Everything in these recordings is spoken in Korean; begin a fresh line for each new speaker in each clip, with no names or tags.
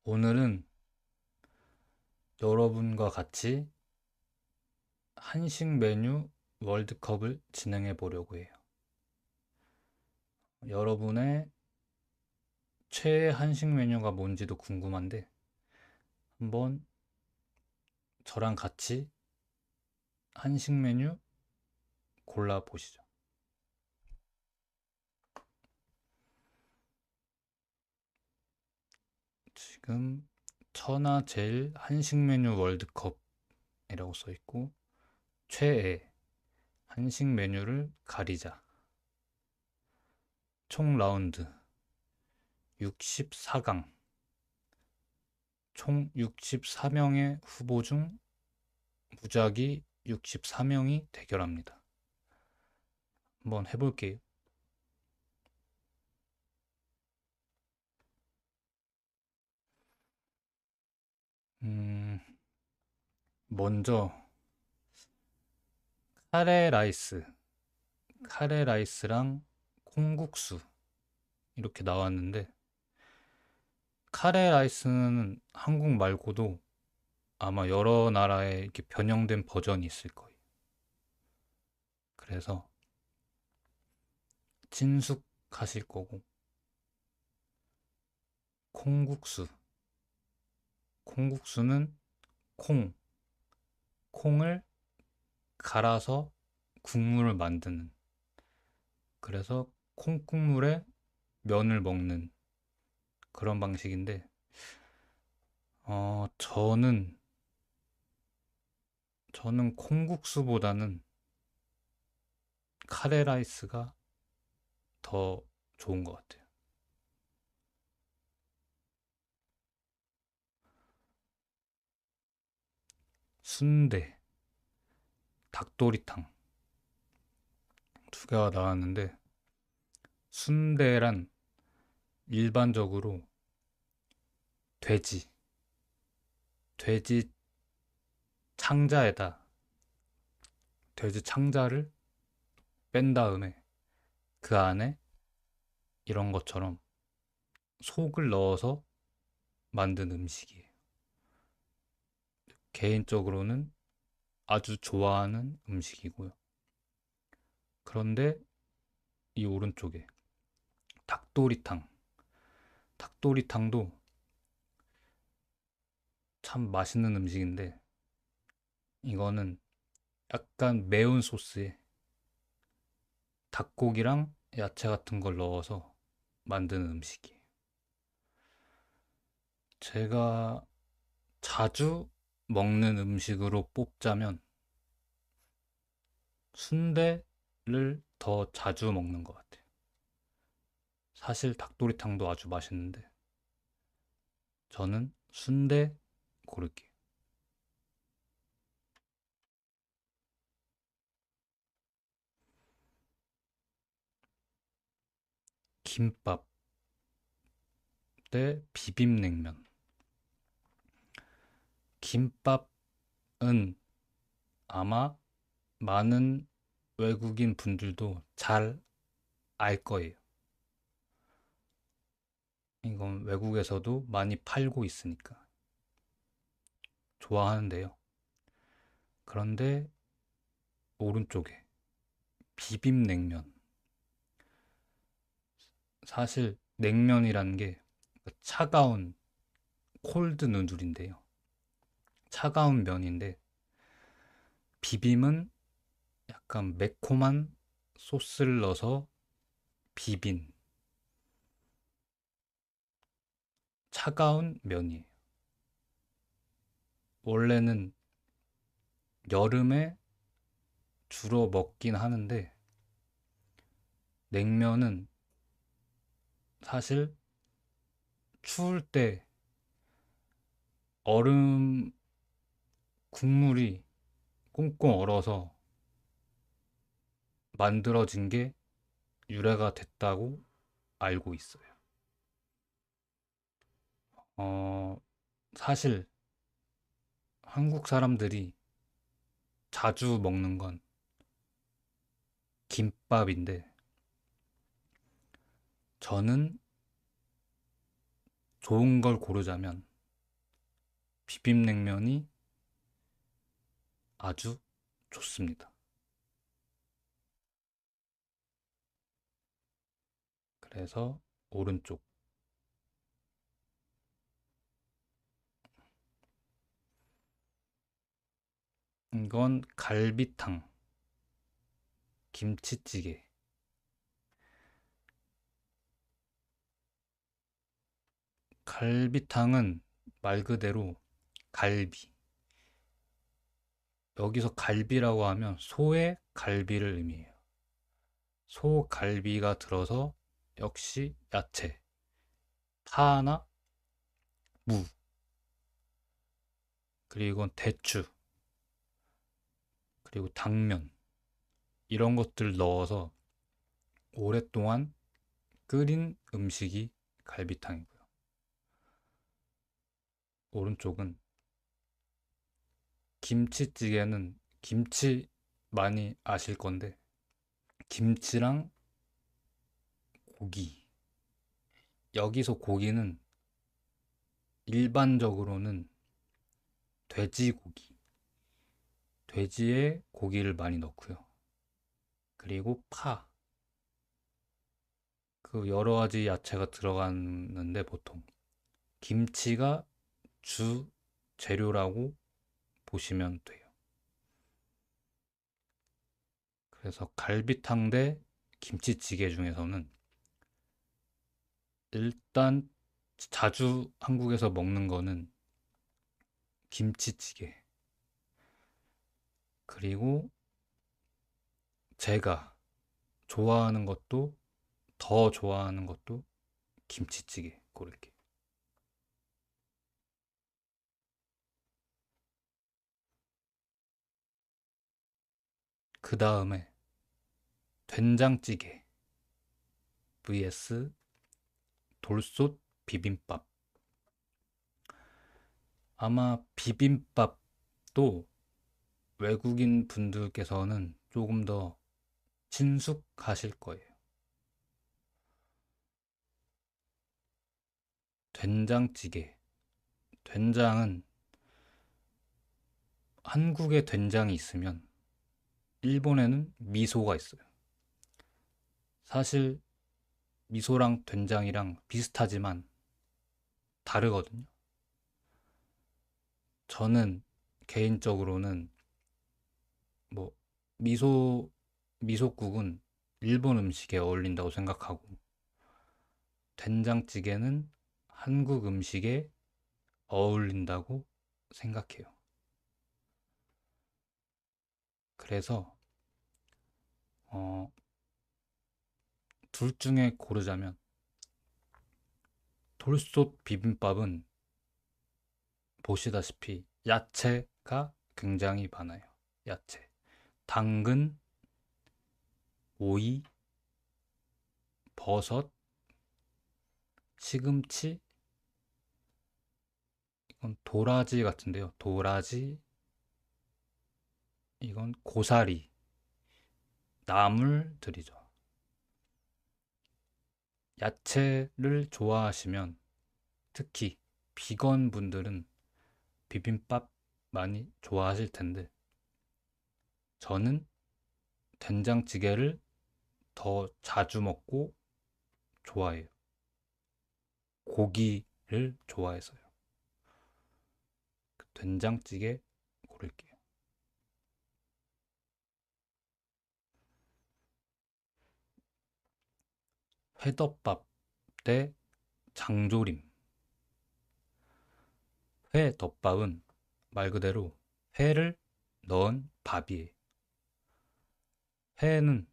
오늘은 여러분과 같이 한식 메뉴 월드컵을 진행해 보려고 해요. 여러분의 최애 한식 메뉴가 뭔지도 궁금한데 한번 저랑 같이 한식 메뉴 골라 보시죠. 지금 천하제일 한식 메뉴 월드컵이라고 써 있고 최애 한식 메뉴를 가리자. 총 라운드 64강 총 64명의 후보 중 무작위 64명이 대결합니다. 한번 해볼게요. 음, 먼저 카레 라이스, 카레 라이스랑 콩국수 이렇게 나왔는데 카레 라이스는 한국 말고도 아마 여러 나라에 이렇게 변형된 버전이 있을 거예요. 그래서 친숙하실 거고 콩국수, 콩국수는 콩, 콩을 갈아서 국물을 만드는 그래서 콩국물에 면을 먹는 그런 방식인데 저는 콩국수보다는 카레 라이스가 더 좋은 것 같아요. 순대, 닭도리탕 두 개가 나왔는데 순대란 일반적으로 돼지, 돼지 창자에다 돼지 창자를 뺀 다음에 그 안에 이런 것처럼 속을 넣어서 만든 음식이에요. 개인적으로는 아주 좋아하는 음식이고요. 그런데 이 오른쪽에 닭도리탕, 닭도리탕도 참 맛있는 음식인데 이거는 약간 매운 소스에 닭고기랑 야채 같은 걸 넣어서 만드는 음식이에요. 제가 자주 먹는 음식으로 뽑자면 순대를 더 자주 먹는 것 같아요. 사실 닭도리탕도 아주 맛있는데 저는 순대 고를게요. 김밥 대 비빔냉면. 김밥은 아마 많은 외국인 분들도 잘 알 거예요. 이건 외국에서도 많이 팔고 있으니까 좋아하는데요. 그런데 오른쪽에 비빔냉면. 사실 냉면이라는 게 차가운 콜드 누들인데요. 차가운 면인데 비빔은 약간 매콤한 소스를 넣어서 비빈 차가운 면이에요. 원래는 여름에 주로 먹긴 하는데 냉면은 사실 추울 때 얼음 국물이 꽁꽁 얼어서 만들어진 게 유래가 됐다고 알고 있어요. 어, 사실 한국 사람들이 자주 먹는 건 김밥인데 저는 좋은 걸 고르자면 비빔냉면이 아주 좋습니다. 그래서 오른쪽. 이건 갈비탕, 김치찌개. 갈비탕은 말 그대로 갈비. 여기서 갈비라고 하면 소의 갈비를 의미해요. 소 갈비가 들어서 역시 야채, 파나 무, 그리고 대추, 그리고 당면 이런 것들 넣어서 오랫동안 끓인 음식이 갈비탕이고요. 오른쪽은 김치찌개는 김치 많이 아실 건데 김치랑 고기. 여기서 고기는 일반적으로는 돼지고기. 돼지에 고기를 많이 넣고요. 그리고 파. 그 여러 가지 야채가 들어가는데 보통 김치가 주 재료라고 보시면 돼요. 그래서 갈비탕 대 김치찌개 중에서는 일단 자주 한국에서 먹는 거는 김치찌개. 그리고 제가 좋아하는 것도 더 좋아하는 것도 김치찌개 고를게요. 그 다음에 된장찌개 vs 돌솥 비빔밥. 아마 비빔밥도 외국인 분들께서는 조금 더 친숙하실 거예요. 된장찌개. 된장은 한국에 된장이 있으면 일본에는 미소가 있어요. 사실 미소랑 된장이랑 비슷하지만 다르거든요. 저는 개인적으로는 뭐 미소 미소국은 일본 음식에 어울린다고 생각하고 된장찌개는 한국 음식에 어울린다고 생각해요. 그래서 어, 둘 중에 고르자면 돌솥 비빔밥은 보시다시피 야채가 굉장히 많아요. 야채. 당근, 오이, 버섯, 시금치, 이건 도라지 같은데요. 도라지, 이건 고사리, 나물들이죠. 야채를 좋아하시면 특히 비건 분들은 비빔밥 많이 좋아하실 텐데 저는 된장찌개를 더 자주 먹고 좋아해요. 고기를 좋아해서요. 된장찌개 고를게요. 회덮밥 대 장조림. 회덮밥은 말 그대로 회를 넣은 밥이에요. 회는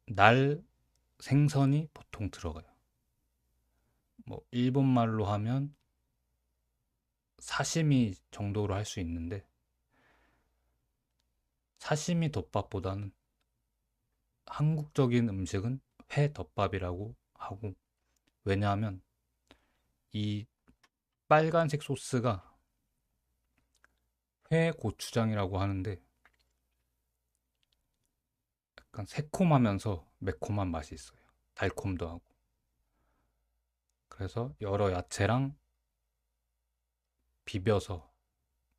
날 생선이 보통 들어가요. 뭐 일본 말로 하면 사시미 정도로 할 수 있는데 사시미 덮밥보다는 한국적인 음식은 회덮밥이라고 하고 왜냐하면 이 빨간색 소스가 회고추장이라고 하는데 약간 새콤하면서 매콤한 맛이 있어요. 달콤도 하고. 그래서 여러 야채랑 비벼서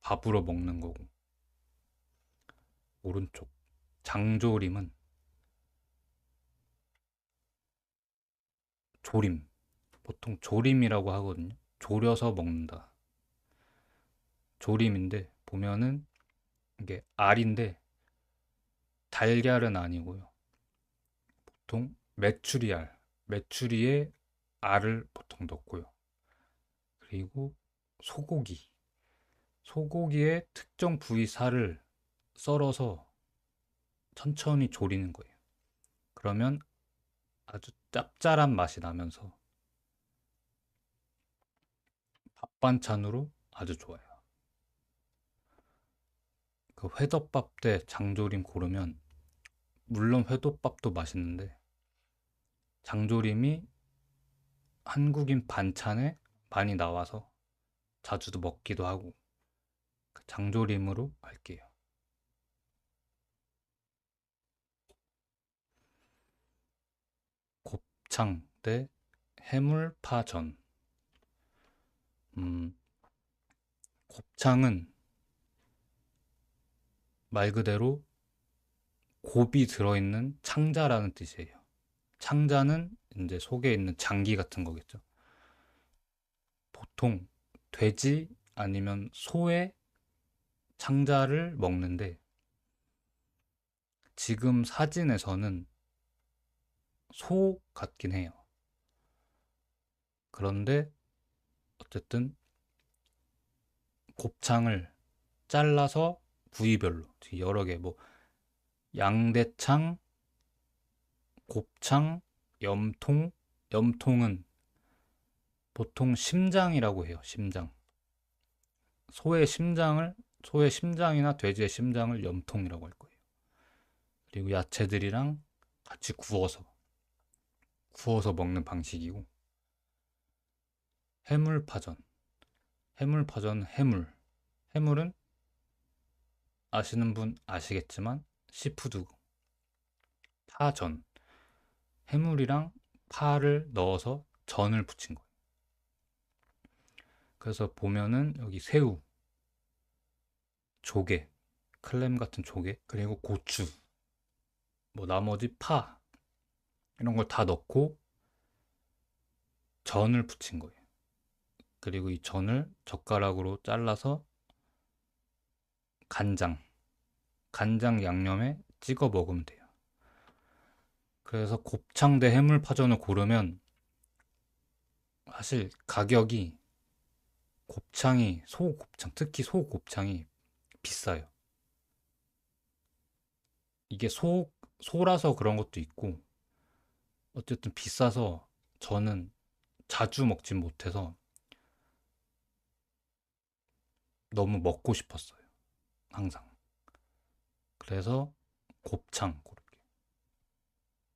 밥으로 먹는 거고. 오른쪽 장조림은 조림, 보통 조림이라고 하거든요. 졸여서 먹는다. 조림인데 보면은 이게 알인데 달걀은 아니고요. 보통 메추리알, 메추리에 알을 보통 넣고요. 그리고 소고기, 소고기의 특정 부위 살을 썰어서 천천히 졸이는 거예요. 그러면 아주 짭짤한 맛이 나면서 밥 반찬으로 아주 좋아요. 그 회덮밥 때 장조림 고르면 물론 회덮밥도 맛있는데 장조림이 한국인 반찬에 많이 나와서 자주도 먹기도 하고 그 장조림으로 할게요. 곱창 대 해물파전. 음, 곱창은 말 그대로 곱이 들어있는 창자라는 뜻이에요. 창자는 이제 속에 있는 장기 같은 거겠죠. 보통 돼지 아니면 소의 창자를 먹는데 지금 사진에서는 소 같긴 해요. 그런데 어쨌든 곱창을 잘라서 부위별로 여러 개 뭐 양대창, 곱창, 염통, 염통은 보통 심장이라고 해요. 심장. 소의 심장을 소의 심장이나 돼지의 심장을 염통이라고 할 거예요. 그리고 야채들이랑 같이 구워서 먹는 방식이고 해물파전. 해물파전 해물. 해물은 아시는 분 아시겠지만 시푸드 파전. 해물이랑 파를 넣어서 전을 부친 거예요. 그래서 보면은 여기 새우, 조개, 클램 같은 조개, 그리고 고추, 뭐 나머지 파 이런 걸 다 넣고 전을 부친 거예요. 그리고 이 전을 젓가락으로 잘라서 간장, 간장 양념에 찍어 먹으면 돼요. 그래서 곱창 대 해물파전을 고르면 사실 가격이 곱창이 소곱창, 특히 소곱창이 비싸요. 이게 소라서 그런 것도 있고 어쨌든 비싸서 저는 자주 먹진 못해서 너무 먹고 싶었어요. 항상. 그래서